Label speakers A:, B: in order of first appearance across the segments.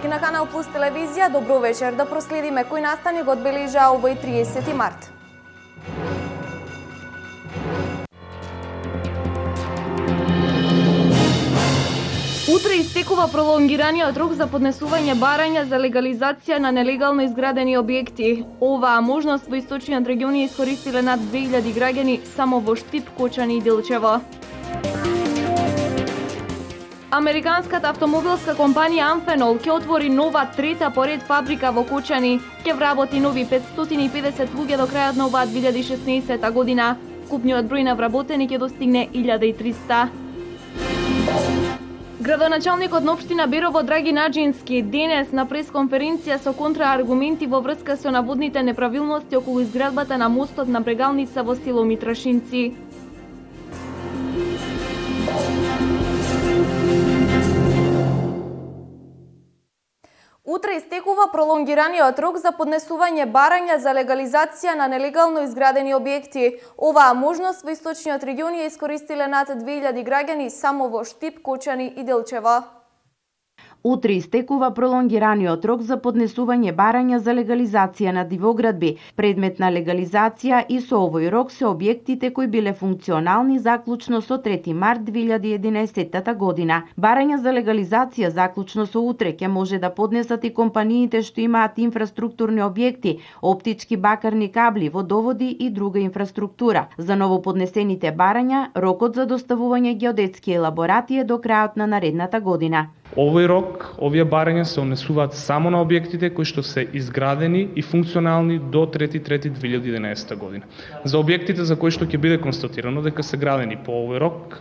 A: гледачки на Канал Плюс телевизија, добро вечер. Да проследиме кој настани го одбележа овој 30 март. Утре истекува пролонгираниот рок за поднесување барања за легализација на нелегално изградени објекти. Оваа можност во источниот регион ја искористиле над 2000 граѓани само во Штип, Кочани и Делчево. Американската автомобилска компанија Amphenol ќе отвори нова трета поред фабрика во Кочани. Ќе вработи нови 550 луѓе до крајот на оваа 2016 година. Вкупниот број на вработени ќе достигне 1300. Градоначалникот на општина Берово Драги Наџински денес на пресконференција со контрааргументи во врска со наводните неправилности околу изградбата на мостот на Брегалница во село Митрашинци. Утре истекува пролонгираниот рок за поднесување барања за легализација на нелегално изградени објекти. Оваа можност во источниот регион ја искористиле над 2000 граѓани само во Штип, Кочани и Делчево.
B: Утре истекува пролонгираниот рок за поднесување барања за легализација на дивоградби. Предмет на легализација и со овој рок се објектите кои биле функционални заклучно со 3 март 2011 година. Барања за легализација заклучно со утре ќе може да поднесат и компаниите што имаат инфраструктурни објекти, оптички бакарни кабли, водоводи и друга инфраструктура. За новоподнесените барања, рокот за доставување геодетски елаборати е до крајот на наредната година.
C: Овој рок, овие барања се однесуваат само на објектите кои што се изградени и функционални до 3.3.2011 година. За објектите за кои што ќе биде констатирано дека се градени по овој рок,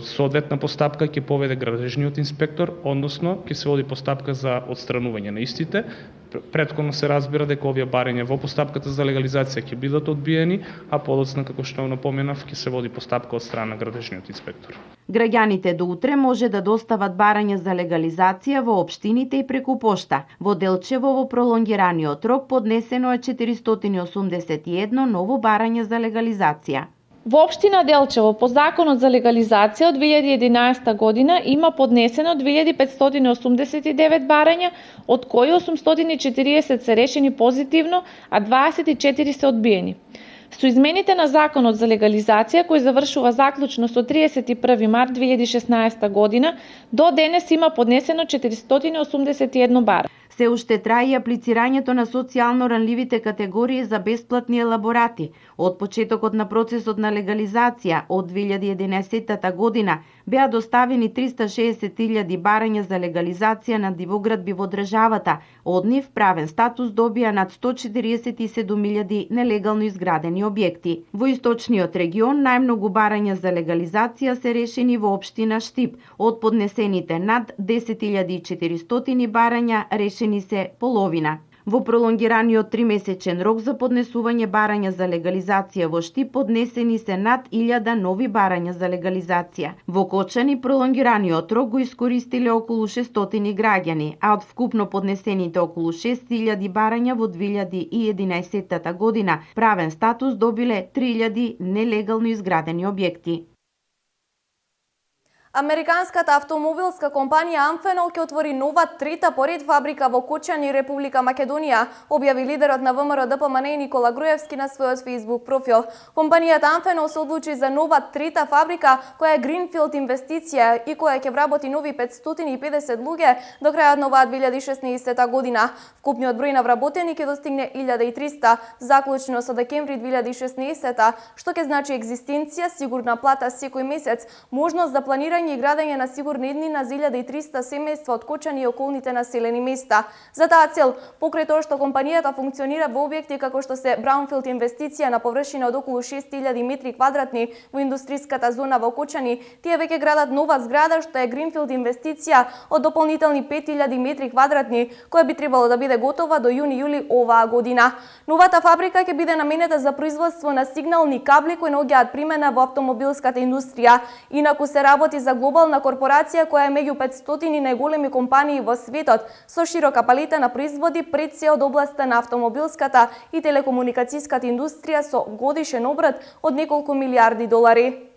C: соодветна постапка ќе поведе градежниот инспектор, односно ќе се води постапка за отстранување на истите. Претходно се разбира дека овие барања во постапката за легализација ќе бидат одбиени, а подоцна, како што напоменав, ќе се води постапка од страна на градежниот инспектор.
B: Граѓаните до утре може да достават барања за легализација во општините и преку пошта. Во Делчево во пролонгираниот рок поднесено е 481 ново барање за легализација.
D: Во општина Делчево по законот за легализација од 2011 година има поднесено 2589 барања, од кои 840 се решени позитивно, а 24 се одбиени. Со измените на законот за легализација, кој завршува заклучно со 31 март 2016 година, до денес има поднесено 481 бара.
B: Се уште трае и аплицирањето на социјално ранливите категории за бесплатни елаборати. Од почетокот на процесот на легализација од 2011 година беа доставени 360.000 барања за легализација на дивоградби во државата. Од нив правен статус добија над 147.000 нелегално изградени објекти. Во источниот регион најмногу барања за легализација се решени во општина Штип. Од поднесените над 10.400 барања решени се половина. Во пролонгираниот 3-месечен рок за поднесување барања за легализација во Штип поднесени се над 1000 нови барања за легализација. Во Кочани пролонгираниот рок го искористиле околу 600 граѓани, а од вкупно поднесените околу 6000 барања во 2011 година правен статус добиле 3000 нелегално изградени објекти.
A: Американската автомобилска компанија Amphenol ќе отвори нова трета поред фабрика во Кочани, Република Македонија, објави лидерот на ВМРО ДПМН Никола Груевски на својот Facebook профил. Компанијата Amphenol се одлучи за нова трета фабрика која е Greenfield инвестиција и која ќе вработи нови 550 луѓе до крајот на оваа 2016 година. Вкупниот број на вработени ќе достигне 1300, заклучно со декември 2016, што ќе значи екзистенција, сигурна плата секој месец, можност за планирање и градење на сигурни иднина за 1300 семејства од Кочани и околните населени места. За таа цел, покрај тоа што компанијата функционира во објекти како што се Brownfield инвестиција на површина од околу 6000 метри квадратни во индустријската зона во Кочани, тие веќе градат нова зграда што е Greenfield инвестиција од дополнителни 5000 метри квадратни, која би требало да биде готова до јуни-јули оваа година. Новата фабрика ќе биде наменета за производство на сигнални кабли кои наоѓаат примена во автомобилската индустрија. Инаку се работи за глобална корпорација која е меѓу 500 најголеми компании во светот со широка палета на производи пред се од областа на автомобилската и телекомуникацијската индустрија со годишен обрат од неколку милиарди долари.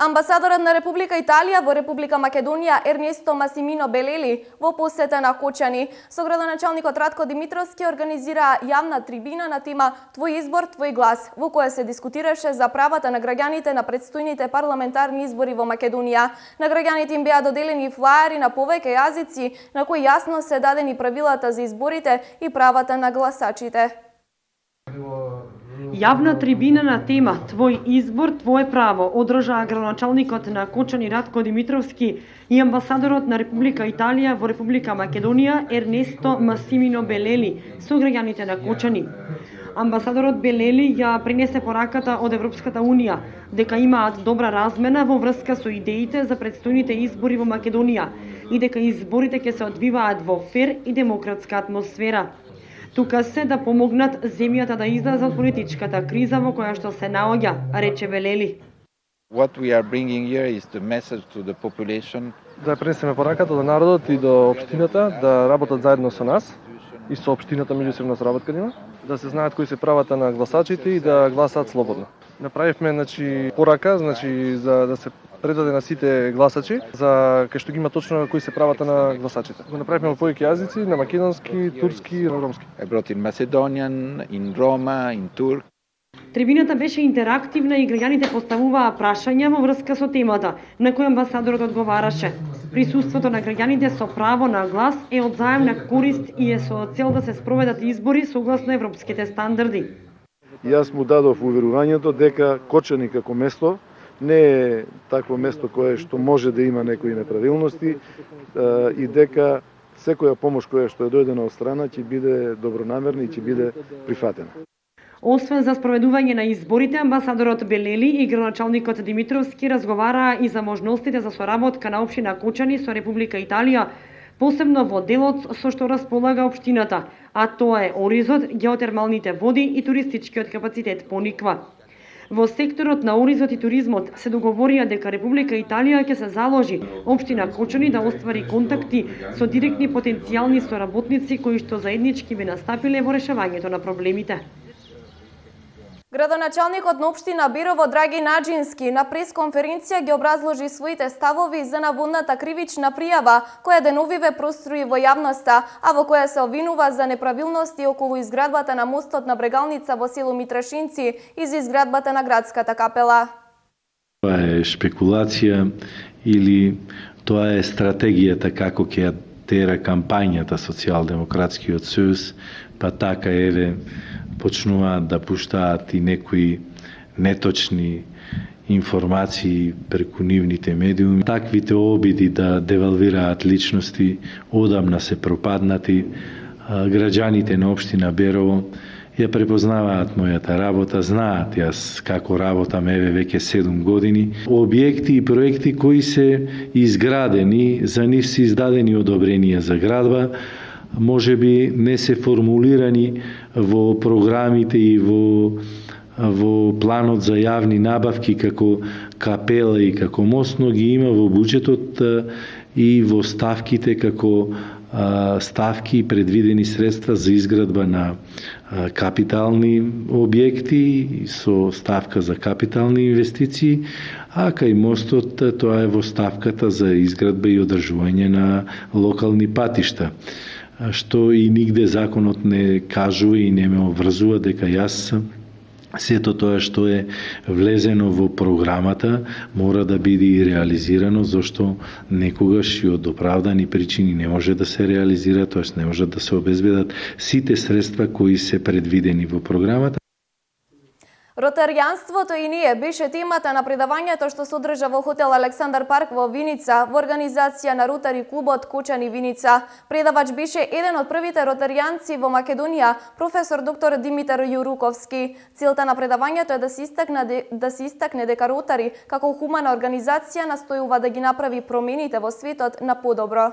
A: Амбасадорот на Република Италија во Република Македонија Ернесто Масимино Белели во посета на Кочани со градоначалникот Ратко Димитровски организира јавна трибина на тема Твој избор, твој глас, во која се дискутираше за правата на граѓаните на претстојните парламентарни избори во Македонија. На граѓаните им беа доделени флаери на повеќе јазици на кои јасно се дадени правилата за изборите и правата на гласачите.
E: Јавна трибина на тема Твој избор, твое право одржаа градоначалникот на Кочани Ратко Димитровски и амбасадорот на Република Италија во Република Македонија Ернесто Масимино Белели со граѓаните на Кочани. Амбасадорот Белели ја принесе пораката од Европската Унија дека имаат добра размена во врска со идеите за претстојните избори во Македонија и дека изборите ќе се одвиваат во фер и демократска атмосфера. Тука се да помогнат земјата да излезе од политичката криза во која што се наоѓа, рече Белели.
F: What we are bringing here is the message to the population.
G: Да пренесеме пораката до народот и до општината да работат заедно со нас и со општината меѓусебна соработка има, да се знаат кои се правата на гласачите и да гласаат слободно. Направивме порака за да се предаде на сите гласачи за кај што ги има точно кои се правата на гласачите. Го направивме во повеќе јазици, на македонски, турски и ромски.
F: I brought in Macedonian, in Roma, in Turk.
E: Трибината беше интерактивна и граѓаните поставуваа прашања во врска со темата, на кој амбасадорот одговараше. Присуството на граѓаните со право на глас е од заемна корист и е со цел да се спроведат избори согласно европските стандарди.
H: Јас му дадов уверувањето дека Кочани како место не е такво место кое што може да има некои неправилности и дека секоја помош која што е дојдена од страна ќе биде добронамерна и ќе биде прифатена.
E: Освен за спроведување на изборите, амбасадорот Белели и градоначалникот Димитровски разговараа и за можностите за соработка на општина Кочани со Република Италија, посебно во делот со што располага општината, а тоа е оризот, геотермалните води и туристичкиот капацитет Пониква. Во секторот на оризот и туризмот се договорија дека Република Италија ќе се заложи општина Кочани да оствари контакти со директни потенцијални соработници кои што заеднички би настапиле во решавањето на проблемите.
A: Градоначалникот на општина Бирово Драги Наџински на пресконференција ги образложи своите ставови за наводната кривична пријава која деновиве проструи во јавноста, а во која се обвинува за неправилности околу изградбата на мостот на Брегалница во село Митрашинци и за изградбата на градската капела.
I: Тоа е шпекулација или тоа е стратегијата како ќе тера кампањата Социјалдемократскиот сојуз, па така еве почнуваат да пуштаат и некои неточни информации преку нивните медиуми. Таквите обиди да девалвираат личности одамна се пропаднати. Граѓаните на општина Берово ја препознаваат мојата работа, знаат јас како работам еве веќе 7 години. Објекти и проекти кои се изградени, за нив се издадени одобренија за градба, може би не се формулирани во програмите и во планот за јавни набавки како капела и како мост, но ги има во буџетот и во ставките како ставки и предвидени средства за изградба на капитални објекти со ставка за капитални инвестиции, а кај мостот тоа е во ставката за изградба и одржување на локални патишта, што и нигде законот не кажува и не ме обврзува дека јас сето тоа што е влезено во програмата мора да биде и реализирано, зашто некогаш и од оправдани причини не може да се реализира, тоест не може да се обезбедат сите средства кои се предвидени во програмата.
A: Ротаријанството и ние беше темата на предавањето што се одржа во хотел Александар Парк во Виница во организација на Ротари клубот Кочани Виница. Предавач беше еден од првите ротаријанци во Македонија, професор доктор Димитар Јуруковски. Целта на предавањето е да се истакне дека Ротари како хумана организација настојува да ги направи промените во светот на подобро.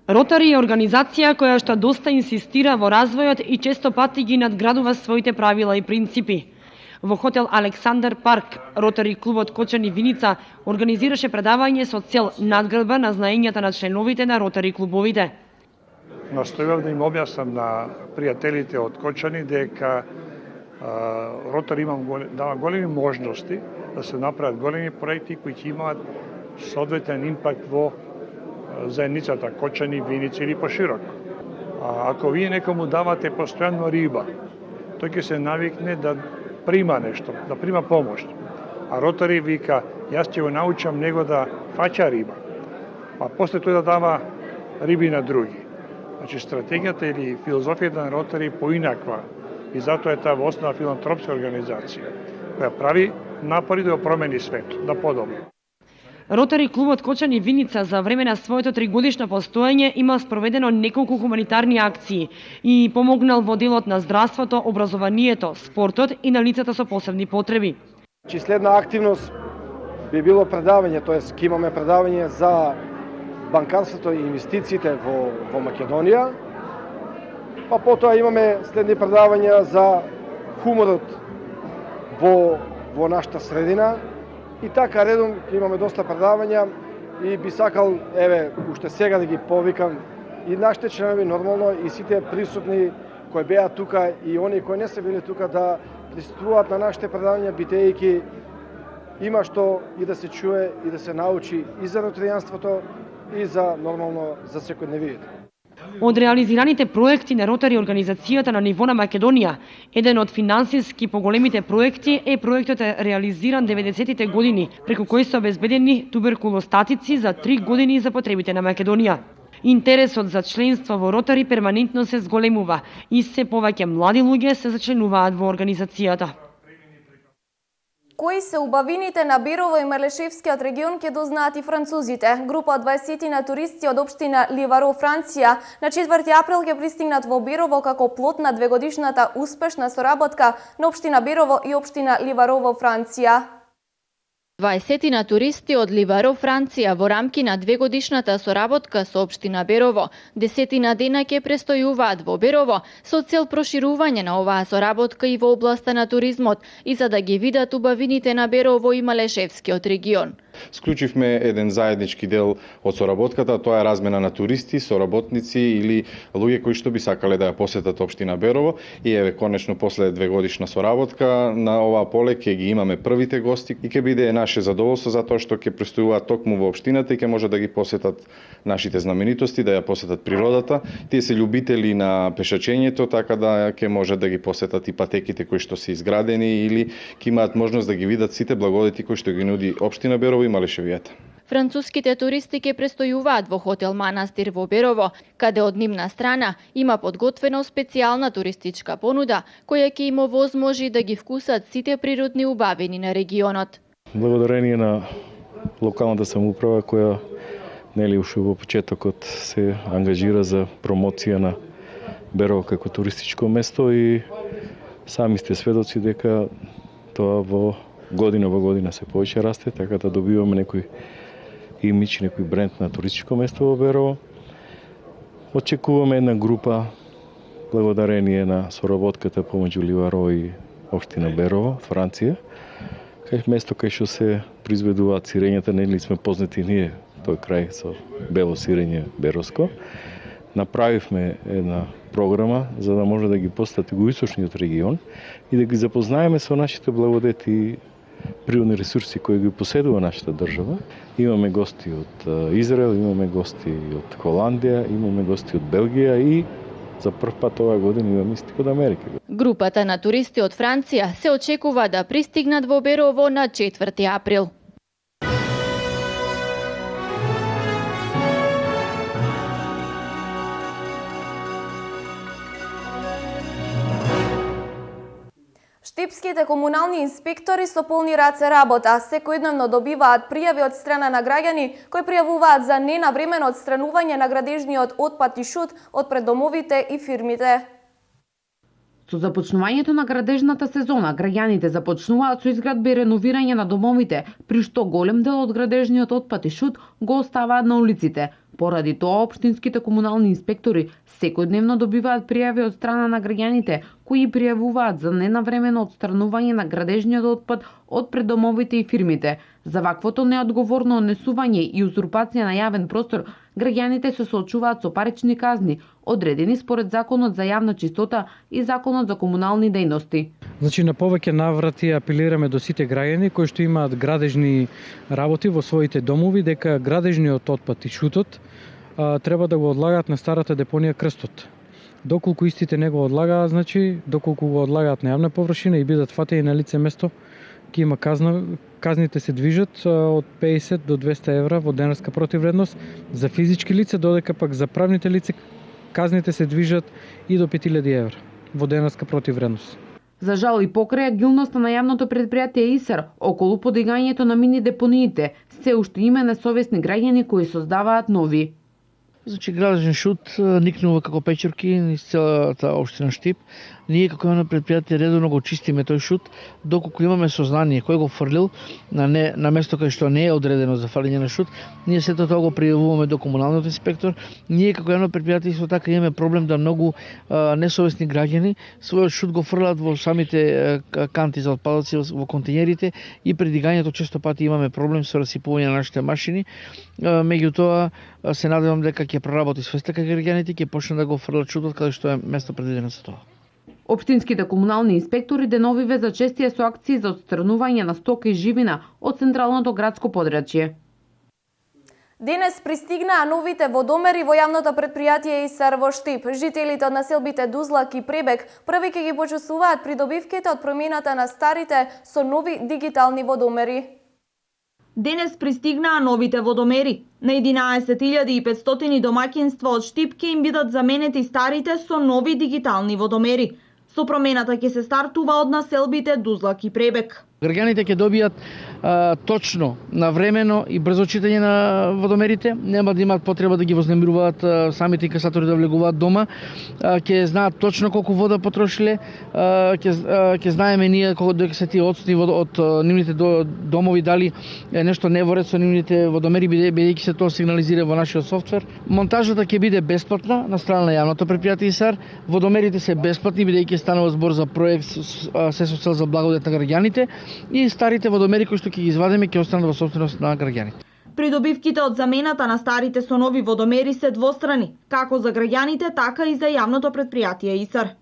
E: Ротари е организација која што доста инсистира во развојот и често пати ги надградува своите правила и принципи. Во хотел Александар Парк, Ротари клубот Кочани Виница организираше предавање со цел надградба на знаењата на членовите на Ротари клубовите.
J: Настојував да им објаснам на пријателите од Кочани дека Ротари дава големи можности да се направат големи проекти кои ќе имаат соодветен импакт во заедницата, Кочани, Виници или пошироко. Ако вие некому давате постојано риба, тој ќе се навикне да прима нешто, да прима помош. А Ротари вика, јас ќе го научам него да фаќа риба, а после тој да дава риби на други. Значи, стратегијата или филозофијата на Ротари поинаква и затоа е таа во основа филантропска организација, која прави напори да го промени светот, да подобри.
E: Ротари клубот Кочани Виница за време на своето 3-годишно постоење има спроведено неколку хуманитарни акции и помогнал во делот на здравството, образованието, спортот и на лицата со посебни потреби.
K: Следна активност би било предавање, тоест ќе имаме предавање за банкарството и инвестициите во Македонија, па потоа имаме следни предавања за хуморот во нашата средина и така редом имаме доста предавања и би сакал, уште сега да ги повикам и нашите членови нормално и сите присутни кои беа тука и они кои не се били тука да присуствуваат на нашите предавања, бидејќи има што и да се чуе и да се научи и за ротаријанството и за нормално за секојдневието.
E: Од реализираните проекти на Ротари организацијата на ниво на Македонија, еден од финансиски поголемите проекти е проектот реализиран 90-тите години, преку кој се обезбедени туберкулостатици за 3 години за потребите на Македонија. Интересот за членство во Ротари перманентно се зголемува и се повеќе млади луѓе се зачленуваат во организацијата.
A: Кои се убавините на Берово и Мелешевскиот регион ќе дознаат и французите. Група од 20 на туристи од општина Ливаро, Франција, на 4 април ќе пристигнат во Берово како плод на 2-годишната успешна соработка на општина Берово и општина Ливаро во Франција.
L: 20 на туристи од Ливаро, Франција, во рамки на 2-годишната соработка со општина Берово, 10 на дена ќе престојуваат во Берово со цел проширување на оваа соработка и во областа на туризмот и за да ги видат убавините на Берово и Малешевскиот регион.
M: Склучивме еден заеднички дел од соработката, тоа е размена на туристи, соработници или луѓе кои што би сакале да ја посетат општина Берово и конечно после 2-годишна соработка на оваа поле ќе ги имаме првите гости и ќе биде наше задоволство затоа што ќе престојуваат токму во општината и ќе може да ги посетат нашите знаменитости, да ја посетат природата. Тие се љубители на пешачењето, така да ќе може да ги посетат и патеките кои што се изградени или ќе имаат можност да ги видат сите благодети кои што ги нуди општина Берово и Малешевијата.
L: Француските туристи ќе престојуваат во хотел Манастир во Берово, каде од нивна страна има подготвена специјална туристичка понуда, која ќе им овозможи да ги вкусат сите природни убавини на регионот.
N: Благодарение на локалната самоуправа која уште во почетокот се ангажира за промоција на Берово како туристичко место и сами сте сведоци дека тоа во година се повеќе расте, така да добиваме некој имидж, некој бренд на туристичко место во Берово. Очекуваме една група благодарение на соработката помеѓу Ливаро и општина Берово, Франција, кај место кај што се произведуваат сирењата, нели сме познати ние тој крај со бело сирење беровско. Направивме една програма за да може да ги посетат југоисточниот регион и да ги запознаеме со нашите благодети и природни ресурси кои ги поседува нашата држава. Имаме гости од Израел, имаме гости од Холандија, имаме гости од Белгија и за прв пат оваа година имаме гости од Америка.
L: Групата на туристи од Франција се очекува да пристигнат во Берово на 4 април.
A: Штипските комунални инспектори со полни раце работа секојдневно добиваат пријави од страна на граѓани кои пријавуваат за ненавремено отстранување на градежниот отпад и шут од пред домовите и фирмите.
B: Со започнувањето на градежната сезона, граѓаните започнуваат со изградба и реновирање на домовите, при што голем дел од градежниот отпад и шут го оставаат на улиците. Поради тоа, општинските комунални инспектори секојдневно добиваат пријави од страна на граѓаните кои пријавуваат за ненавремено отстранување на градежниот отпад од пред домовите и фирмите. За ваквото неодговорно однесување и узурпација на јавен простор, граѓаните се соочуваат со парични казни, одредени според Законот за јавна чистота и Законот за комунални дејности.
O: Значи, на повеќе наврати апелираме до сите граѓани кои што имаат градежни работи во своите домови, дека градежниот отпад и шутот треба да го одлагаат на старата депонија Крстот. Доколку истите не го одлагаат, значи, доколку го одлагаат на јавна површина и бидат фатени на лице место, ќе има казна. Казните се движат од 50 до 200 евра во денарска противвредност за физички лица, додека пак за правните лица казните се движат и до 5000 евра во денарска противвредност.
B: За жал и покрај агилноста на јавното предпријатие ИСАР околу подигањето на мини депониите, се уште има несовесни граѓани кои создаваат нови.
P: Значи, градежен шут никнува како печурки низ целата општина Штип. Ние како јавно предпријатие редовно го чистиме тој шут, доколку имаме сознание кој го фрлил на место кај што не е одредено за фрлење на шут, ние сето тоа го пријавуваме до комуналниот инспектор. Ние како јавно предпријатие исто така имаме проблем да многу несовесни граѓани својот шут го фрлаат во самите канти за отпадоци во контејнерите и предигањето често пати имаме проблем со расипување на нашите машини. Меѓутоа се надевам дека ќе проработи свеста кај граѓаните, ќе почне да го фрлат шутот каде што е место предвидено за тоа.
B: Општинските комунални инспектори деновиве зачестија со акции за отстранување на стока и живина од централното градско подрачје.
A: Денес пристигнаа новите водомери во јавното предпријатие ИСАР во Штип. Жителите од населбите Дузлак и Пребек први ќе ги почувствуваат придобивките од промената на старите со нови дигитални водомери.
Q: Денес пристигнаа новите водомери. На 11.500 домаќинства од Штип ќе им бидат заменети старите со нови дигитални водомери. Со промената ќе се стартува од населбите Дузлак и Пребек.
P: Граѓаните ќе добијат точно, навремено и брзо читање на водомерите, нема да имаат потреба да ги вознемируваат самите инкасатори да влегуваат дома, ќе знаат точно колку вода потрошиле, ќе знаеме ние дека се тие одсутни од нивните домови, дали нешто не во ред со нивните водомери, бидејќи се тоа сигнализира во нашиот софтвер. Монтажата ќе биде бесплатна на страна на јавното предпријатие ИСАР, водомерите се бесплатни бидејќи станува збор за проект се со цел за благодет на граѓаните, и старите водомери кои што ќе ги извадиме ќе останат во собственост на граѓаните.
Q: Придобивките од замената на старите со нови водомери се двострани, како за граѓаните, така и за јавното предпријатие ИСАР.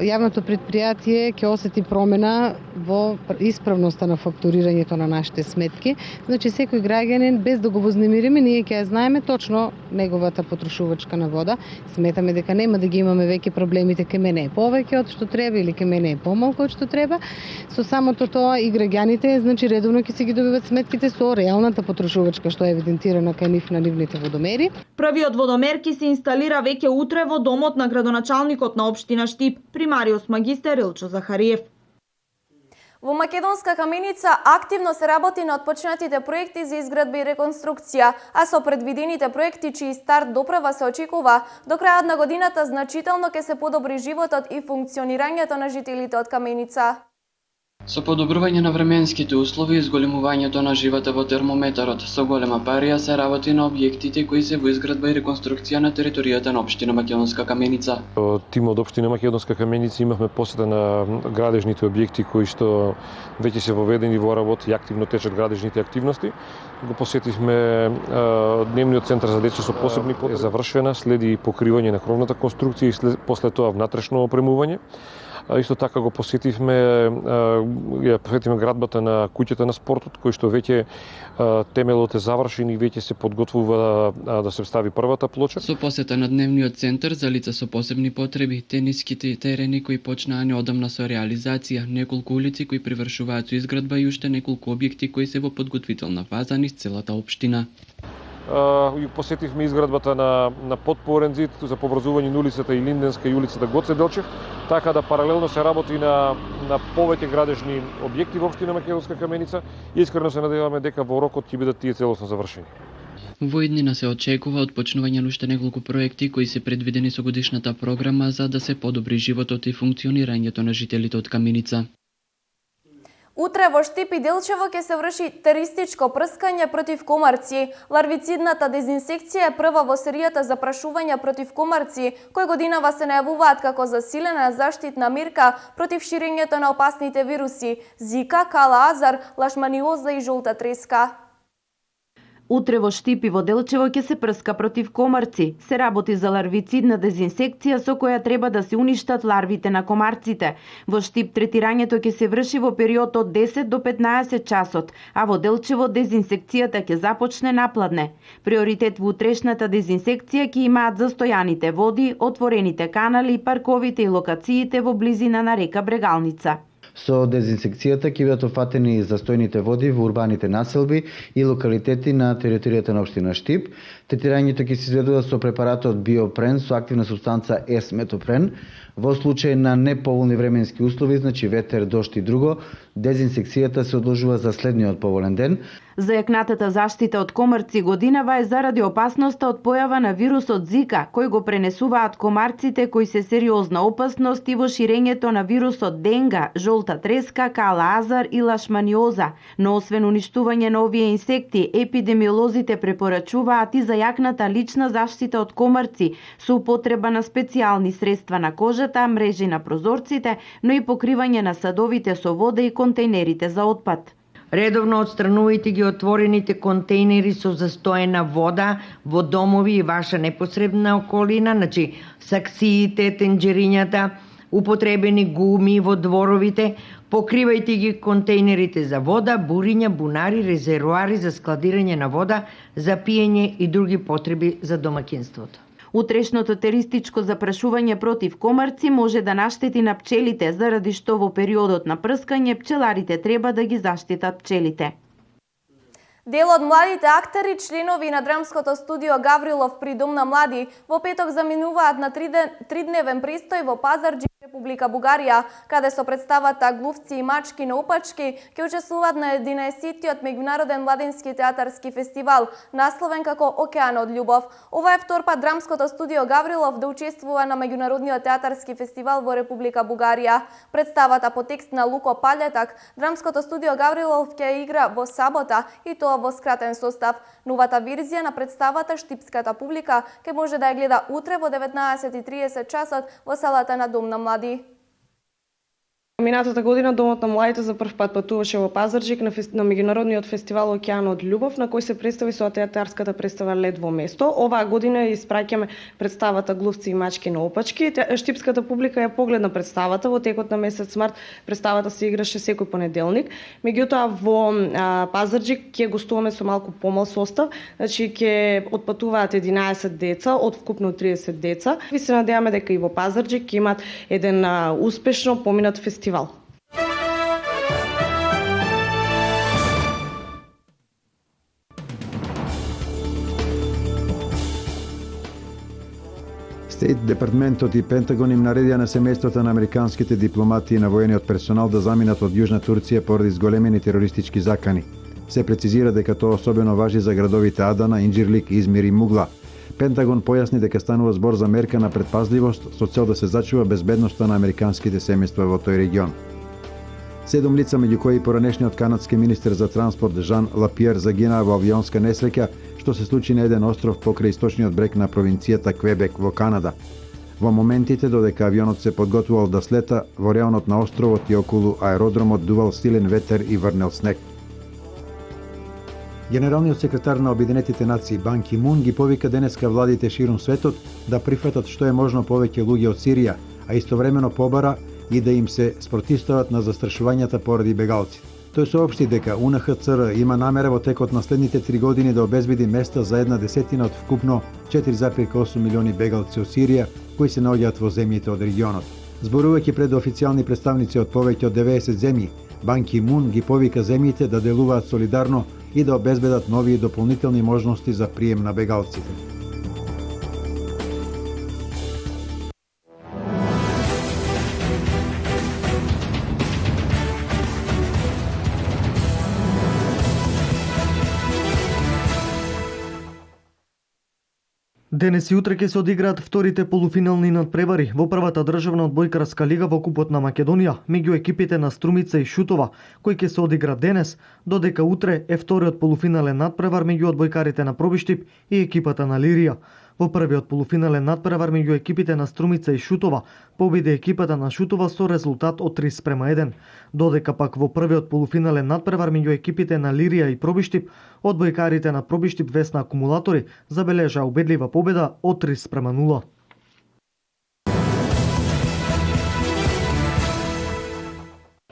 R: Јавното предпријатие ќе осети промена во исправноста на фактурирањето на нашите сметки. Значи секој граѓанин без да го вознемириме, ние ќе ја знаеме точно неговата потрошувачка на вода. Сметаме дека нема да ги имаме веќе проблемите кај мене е повеќе од што треба или кај мене е помалку од што треба. Со самото тоа и граѓаните значи редовно ќе се ги добиваат сметките со реалната потрошувачка што е евидентирана кај нив на нивните водомери.
Q: Првиот водомер ќе се инсталира веќе утре во домот на градоначалникот на општина Штип, примариус магистер Илчо Захариев.
A: Во Македонска каменица активно се работи на отпочнатите проекти за изградба и реконструкција, а со предвидените проекти чиј старт доправа се очекува, до крајот на годината значително ќе се подобри животот и функционирањето на жителите од каменица.
S: Со подобрување на временските услови и зголемувањето на живата во термометарот, со голема парија се работи на објектите кои се во изградба и реконструкција на територијата на општина Македонска каменица.
T: Тимот од општина Македонска каменица имавме посета на градежните објекти кои што веќе се воведени во работа и активно течат градежните активности. Го посетивме дневниот центар за деца со посебни потреби, завршена, следи покривање на кровната конструкција и после тоа внатрешно опремување. Исто така го посетивме градбата на куќата на спортот, кој што веќе темелот е завршен и веќе се подготвува да се стави првата плоча.
S: Со посета на дневниот центар за лица со посебни потреби, тениските терени кои почнаа неодамна со реализација, неколку улици кои привршуваат со изградба и уште неколку објекти кои се во подготвителна фаза низ целата општина.
T: Посетивме изградбата на подпорен зид за поврзување на улицата Илинденска и улицата Гоце Делчев, така да паралелно се работи на повеќе градежни објекти во општина Македонска каменица и искрено се надеваме дека во рокот ќе бидат тие целосно завршени.
S: Во иднина се очекува отпочнување на уште неколку проекти кои се предвидени со годишната програма за да се подобри животот и функционирањето на жителите од каменица.
A: Утре во Штип и Делчево ќе се врши теристичко прскање против комарци. Ларвицидната дезинсекција е прва во серијата за прашувања против комарци, кои годинава се најавуваат како засилена заштитна мирка против ширењето на опасните вируси Зика, Кала Азар, лашманиоза и жолта треска.
B: Утре во Штип и во Делчево ќе се прска против комарци. Се работи за ларвицидна дезинсекција со која треба да се уништат ларвите на комарците. Во Штип третирањето ќе се врши во период од 10 до 15 часот, а во Делчево дезинсекцијата ќе започне напладне. Приоритет во утрешната дезинсекција ќе имаат застојаните води, отворените канали, парковите и локациите во близина на река Брегалница.
U: Со дезинсекцијата ќе бидат офатени застојните води во урбаните населби и локалитети на територијата на општина Штип. Третирањето ќе се изведува со препаратот биопрен со активна супстанца S-метопрен. Во случај на неповолни временски услови, значи ветер, дожд и друго, дезинсекцијата се одложува за следниот поволен ден.
B: Зајакнатата заштита од комарци годинава е заради опасноста од појава на вирусот Зика, кој го пренесуваат комарците кои се сериозна опасност и во ширењето на вирусот Денга, жолта треска, кала азар и лашманиоза. Но освен уништување на овие инсекти, епидемиолозите препорачуваат и зајакната лична заштита од комарци со употреба на специјални средства на кожата, мрежи на прозорците, но и покривање на садовите со вода и контейнерите за отпад.
V: Редовно отстранувајте ги отворените контейнери со застоена вода во домови и ваша непосредна околина, значи саксиите, тенџерињата, употребени гуми во дворовите, покривајте ги контейнерите за вода, буриња, бунари, резервоари за складирање на вода, за пиење и други потреби за домаќинството.
B: Утрешното теристичко запрашување против комарци може да наштети на пчелите, заради што во периодот на прскање пчеларите треба да ги заштитат пчелите.
A: Дел од младите актери, членови на драмското студио Гаврилов при Дом на млади, во петок заминуваат на тридневен престој во Пазарџик, Република Бугарија, каде со представата Глувци и мачки на опачки ќе учествуваат на 11-тиот меѓународен младински театарски фестивал, насловен како Океан од љубов. Ова е втор пат драмското студио Гаврилов да учествува на меѓународниот театарски фестивал во Република Бугарија. Представата по текст на Луко Палетак, драмското студио Гаврилов ќе игра во сабота и тоа во скратен состав. Новата верзија на представата штипската публика ќе може да ја гледа утре во 19:30 часот во салата на Дом на млади.
W: Минатата година Домот на младите за прв пат патуваше во Пазарџик на меѓународниот фестивал Океан од љубов, на кој се представи со театарската представа Лед во место. Оваа година испраќаме представата Глувци и мачки на опачки. Штипската публика ја погледна представата во текот на месец март. Представата се играше секој понеделник. Меѓутоа во Пазарџик ќе гостуваме со малку помал состав, значи ќе отпатуваат 11 деца од вкупно 30 деца. Ви се надеваме дека и во Пазарџик ќе имаат еден успешно поминат фестивал.
X: Стейт департментот и Пентагон им наредија на семејствата на американските дипломати и на воениот персонал да заминат од Јужна Турција поради зголемени терористички закани. Се прецизира дека тоа особено важи за градовите Адана, Инџирлик, Измир и Мугла. Пентагон појасни дека станува збор за мерка на предпазливост со цел да се зачува безбедноста на американските семејства во тој регион. 7 лица, меѓу кои поранешниот канадски министер за транспорт Жан Лапиер загинаа во авионска несреќа што се случи на еден остров покрај источниот брег на провинцијата Квебек во Канада. Во моментите додека авионот се подготвувал да слета, во реонот на островот и околу аеродромот дувал силен ветер и врнел снег. Генералниот секретар на Обединетите нации Бан Ки Мун ги повика денеска владите ширум светот да прифатат што е можно повеќе луѓе од Сирија, а истовремено побара и да им се спротивстават на застрашувањата поради бегалци. Тој соопшти дека УНХЦР има намера во текот на следните 3 години да обезбеди места за 1/10 од вкупно 4,8 милиони бегалци од Сирија кои се наоѓаат во земјите од регионот. Зборувајќи пред официјални представници од повеќе од 90 земји, Бан Ки Мун ги повика земјите да делуваат солидарно и да обезбедат нови и дополнителни можности за прием на бегалците.
Y: Денес и утре ќе се одиграат вторите полуфинални надпревари во првата државна одбојкарска лига во Купот на Македонија меѓу екипите на Струмица и Шутова, кој ќе се одигра денес, додека утре е вториот полуфинален надпревар меѓу одбојкарите на Пробиштип и екипата на Лирија. Во првиот полуфинален надпревар меѓу екипите на Струмица и Шутова победи екипата на Шутова со резултат од 3:1, додека пак во првиот полуфинален надпревар меѓу екипите на Лирија и Пробиштип, одбојкарите на Пробиштип Весна Акумулатори забележа убедлива победа од 3:0.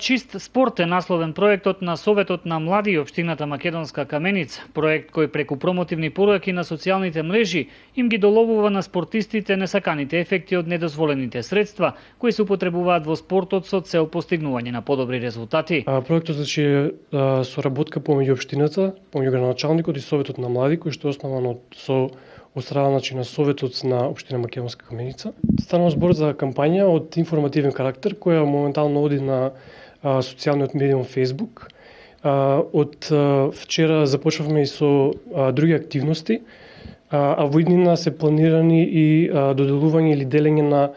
C: Чист спорт е насловен проектот на Советот на млади и општината Македонска Каменица, проект кој преку промотивни пораки на социјалните мрежи им ги доловува на спортистите несаканите ефекти од недозволените средства кои се употребуваат во спортот со цел постигнување на подобри резултати.
D: Проектот е соработка помеѓу општината, помеѓу градоначалникот и Советот на млади, кој што е основан од страна на Советот на општина Македонска Каменица. Станува збор за кампања од информативен карактер која моментално оди на социјалниот медиум Facebook. Од вчера започнавме и со други активности, а во иднина се планирани и доделување или делење на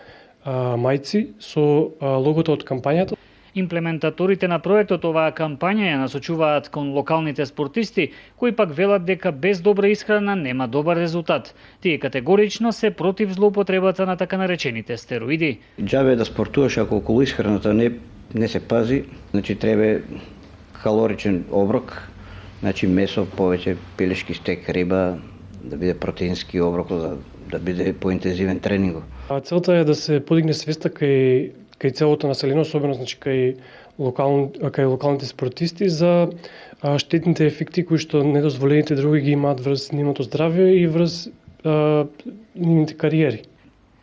D: мајци со логото од кампањата.
C: Имплементаторите на проектот оваа кампања ја насочуваат кон локалните спортисти, кои пак велат дека без добра исхрана нема добар резултат. Тие категорично се против злоупотребата на така наречените стероиди.
F: Џабе да спортуваш ако околу исхраната не се пази, значи треба калоричен оброк, значи месо, повеќе пилешки стек, риба, да биде протеински оброк, да биде поинтензивен тренинг.
D: Целта е да се подигне свеста кај целото население, особено значи кај локалните спортисти за штетните ефекти кои што недозволените дроги ги имаат врз нивното здравје и врз нивните кариери.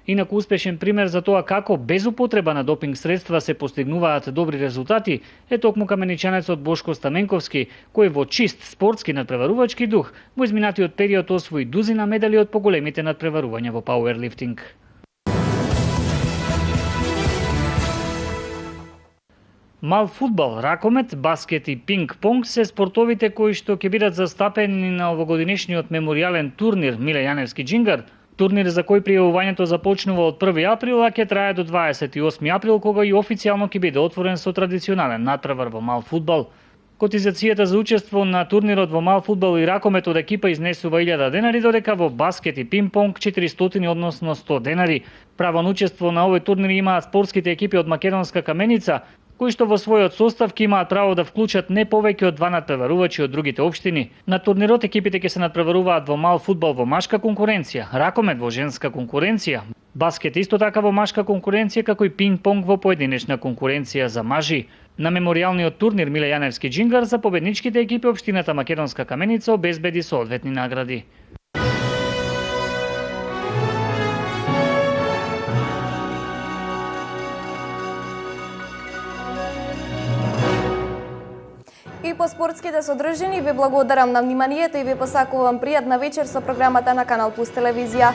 C: Инаку успешен пример за тоа како без употреба на допинг средства се постигнуваат добри резултати е токму каменичанецот Бошко Стаменковски, кој во чист спортски надпреварувачки дух во изминатиот период освои дузина медали од поголемите надпреварувања во пауерлифтинг. Мал фудбал, ракомет, баскет и пинг-понг се спортовите кои што ќе бидат застапени на овогодинешниот меморијален турнир Миле Јаневски Џингар. Турнир за кој пријавувањето започнува од 1 април, а ќе трае до 28 април, кога и официјално ќе биде отворен со традиционален надпревар во мал фудбал. Котизацијата за учество на турнирот во мал фудбал и ракомет од екипа изнесува 1000 денари, додека во баскет и пинг-понг 400 односно 100 денари. Право на учество на овој турнир имаат спортските екипи од Македонска Каменица, кои што во својот состав ќе имаат право да вклучат не повеќе од 2 надпреварувачи од другите општини. На турнирот екипите ќе се надпреваруваат во мал фудбал во машка конкуренција, ракомет во женска конкуренција, баскет исто така во машка конкуренција, како и пинг-понг во поединечна конкуренција за мажи. На меморијалниот турнир Миле Јаневски Џингар за победничките екипи општината Македонска Каменица обезбеди соодветни награди.
A: И по спортските содржини ви благодарам на вниманието и ви посакувам пријатна вечер со програмата на Канал Плюс телевизија.